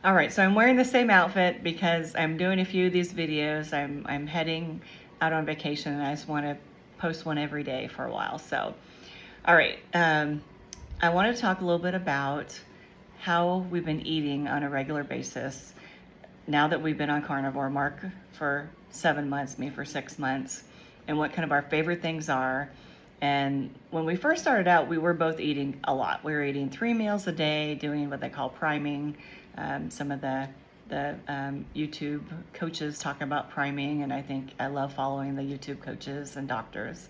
All right, so I'm wearing the same outfit because I'm doing a few of these videos. I'm heading out on vacation and I just want to post one every day for a while. So, all right, I want to talk a little bit about how we've been eating on a regular basis now that we've been on carnivore. Mark for 7 months, me for 6 months, and what kind of our favorite things are. And when we first started out, we were both eating a lot. We were eating 3 meals a day, doing what they call priming. Some of the YouTube coaches talk about priming, and I think I love following the YouTube coaches and doctors,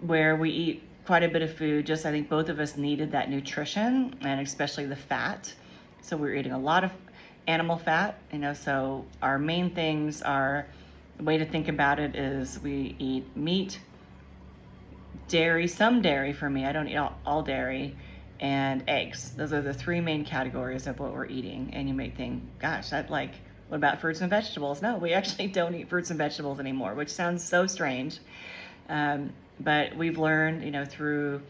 where we eat quite a bit of food. Just I think both of us needed that nutrition, and especially the fat. So we were eating a lot of animal fat, so our main things are, the way to think about it is we eat meat, dairy, some dairy for me, I don't eat all dairy, and eggs. Those are the three main categories of what we're eating. And you may think, gosh, what about fruits and vegetables? No, we actually don't eat fruits and vegetables anymore, which sounds so strange. But we've learned, through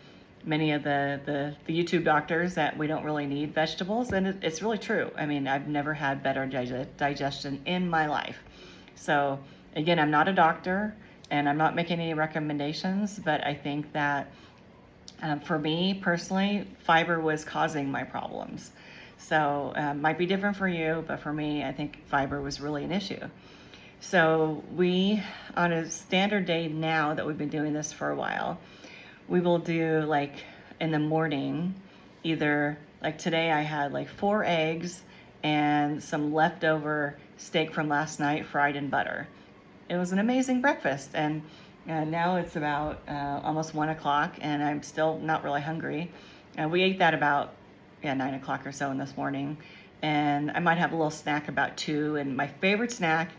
many of the YouTube doctors that we don't really need vegetables, and it's really true. I mean, I've never had better digestion in my life. So again, I'm not a doctor and I'm not making any recommendations, but I think that for me personally, fiber was causing my problems. So might be different for you, but for me, I think fiber was really an issue. So we, on a standard day now that we've been doing this for a while, we will do like in the morning, either like today I had like 4 eggs and some leftover steak from last night fried in butter. It was an amazing breakfast. And now it's about almost 1 o'clock and I'm still not really hungry. We ate that about 9 o'clock or so in this morning. And I might have a little snack about 2. And my favorite snack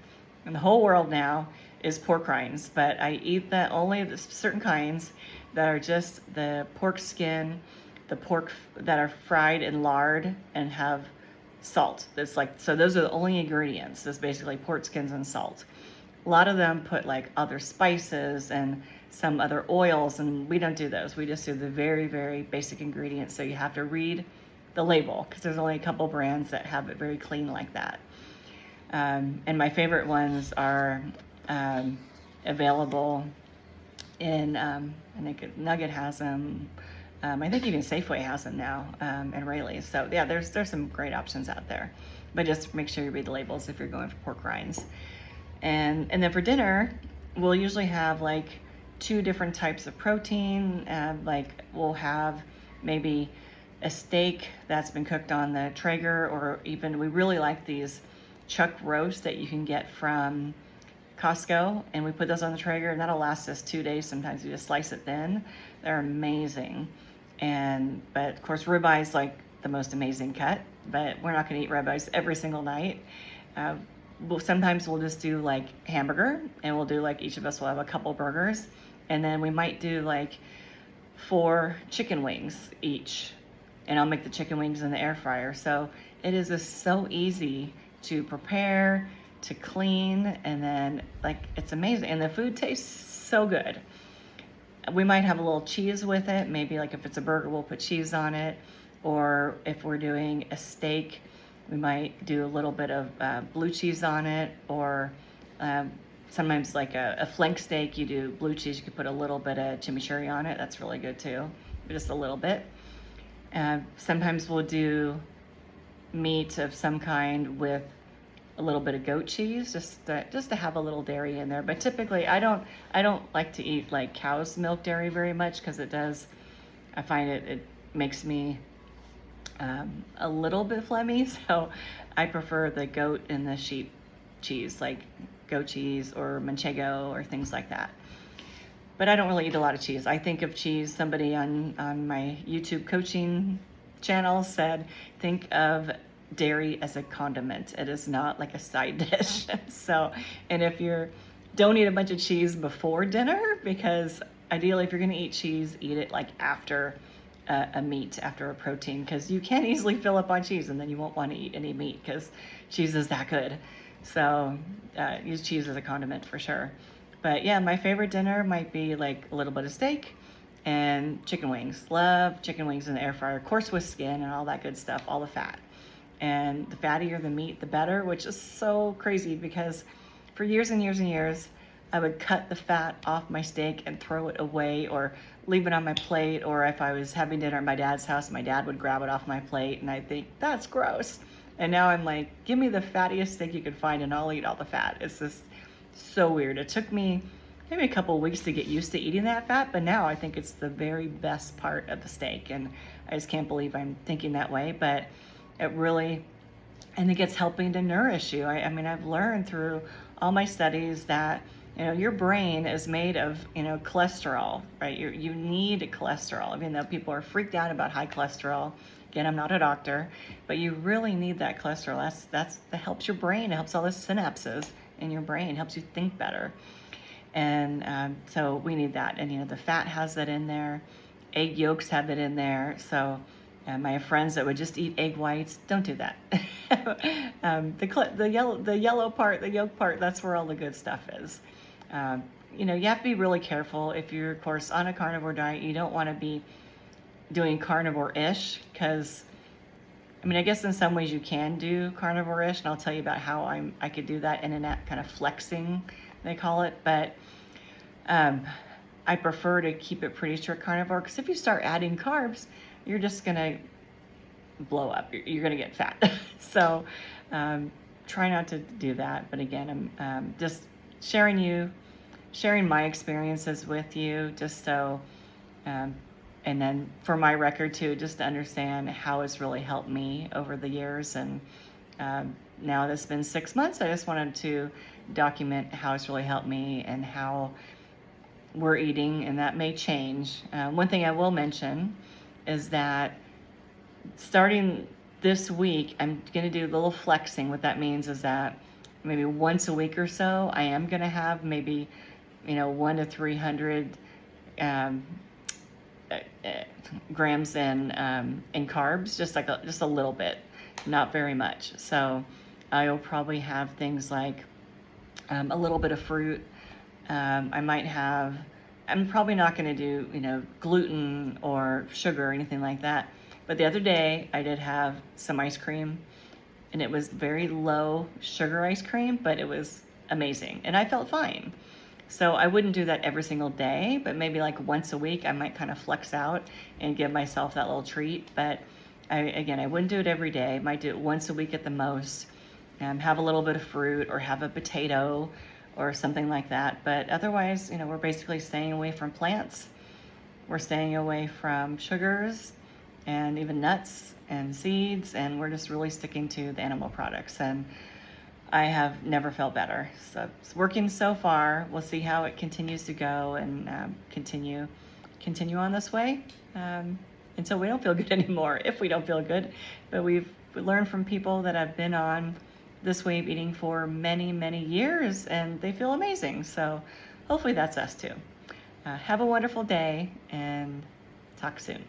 in the whole world now is pork rinds, but I eat only the certain kinds that are just the pork skin, the pork that are fried in lard and have salt. That's like, so those are the only ingredients. That's basically pork skins and salt. A lot of them put like other spices and some other oils, and we don't do those. We just do the very, very basic ingredients. So you have to read the label because there's only a couple brands that have it very clean like that. And my favorite ones are available in, I think Nugget has them. I think even Safeway has them now, and Rayleigh's. So yeah, there's some great options out there, but just make sure you read the labels if you're going for pork rinds. And then for dinner, we'll usually have like 2 different types of protein. Like we'll have maybe a steak that's been cooked on the Traeger, or even we really like these chuck roast that you can get from Costco, and we put those on the Traeger, and that'll last us 2 days. Sometimes we just slice it thin. They're amazing. But of course, ribeye is like the most amazing cut, but we're not going to eat ribeyes every single night. Sometimes we'll just do like hamburger, and we'll do like, each of us will have a couple burgers, and then we might do like 4 chicken wings each, and I'll make the chicken wings in the air fryer. So it is just so easy to prepare, to clean, and then like it's amazing, and the food tastes so good. We might have a little cheese with it. Maybe like if it's a burger, we'll put cheese on it, or if we're doing a steak, we might do a little bit of blue cheese on it, or sometimes like a flank steak, you do blue cheese. You could put a little bit of chimichurri on it. That's really good too, just a little bit. Sometimes we'll do meat of some kind with a little bit of goat cheese, just to have a little dairy in there. But typically, I don't like to eat like cow's milk dairy very much, because I find it makes me a little bit phlegmy. So I prefer the goat and the sheep cheese, like goat cheese or manchego or things like that. But I don't really eat a lot of cheese. I think of cheese, somebody on my YouTube coaching channel said, think of dairy as a condiment. It is not like a side dish. So, and if don't eat a bunch of cheese before dinner, because ideally if you're going to eat cheese, eat it like after a meat, after a protein, because you can easily fill up on cheese and then you won't want to eat any meat because cheese is that good. So use cheese as a condiment for sure. But yeah, my favorite dinner might be like a little bit of steak and chicken wings. Love chicken wings in the air fryer, of course with skin and all that good stuff, all the fat. and the fattier the meat, the better, which is so crazy because for years and years and years, I would cut the fat off my steak and throw it away or leave it on my plate. Or if I was having dinner at my dad's house, my dad would grab it off my plate, and I think that's gross. And now I'm like, give me the fattiest steak you could find and I'll eat all the fat. It's just so weird. It took me maybe a couple of weeks to get used to eating that fat, but now I think it's the very best part of the steak. And I just can't believe I'm thinking that way, but it really, I think it's helping to nourish you. I mean, I've learned through all my studies that, you know, your brain is made of, you know, cholesterol, right? You need cholesterol, even though people are freaked out about high cholesterol. Again, I'm not a doctor, but you really need that cholesterol. That helps your brain. It helps all the synapses in your brain, helps you think better. And so we need that. And, you know, the fat has that in there. Egg yolks have it in there. So my friends that would just eat egg whites, don't do that. The yellow part, the yolk part, that's where all the good stuff is. You know, you have to be really careful if you're, of course, on a carnivore diet. You don't want to be doing carnivore-ish because, I mean, I guess in some ways you can do carnivore-ish, and I'll tell you about how I could do that in and out, kind of flexing, they call it. But I prefer to keep it pretty strict carnivore because if you start adding carbs, you're just gonna blow up. You're gonna get fat. So try not to do that. But again, I'm just sharing my experiences with you, just so, and then for my record too, just to understand how it's really helped me over the years. And now that it's been 6 months, I just wanted to document how it's really helped me and how we're eating, and that may change. One thing I will mention is that starting this week, I'm going to do a little flexing. What that means is that maybe once a week or so, I am going to have maybe, you know, 1 to 300 grams in carbs, just a little bit, not very much. So I'll probably have things like a little bit of fruit. I'm probably not going to do, you know, gluten or sugar or anything like that. But the other day I did have some ice cream, and it was very low sugar ice cream, but it was amazing and I felt fine. So I wouldn't do that every single day, but maybe like once a week I might kind of flex out and give myself that little treat. But I wouldn't do it every day. I might do it once a week at the most. Have a little bit of fruit or have a potato or something like that. But otherwise, you know, we're basically staying away from plants. We're staying away from sugars and even nuts and seeds, and we're just really sticking to the animal products. And I have never felt better. So it's working so far. We'll see how it continues to go, and continue on this way until we don't feel good anymore, if we don't feel good. But we learned from people that have been on this way of eating for many, many years, and they feel amazing. So hopefully that's us too. Have a wonderful day, and talk soon.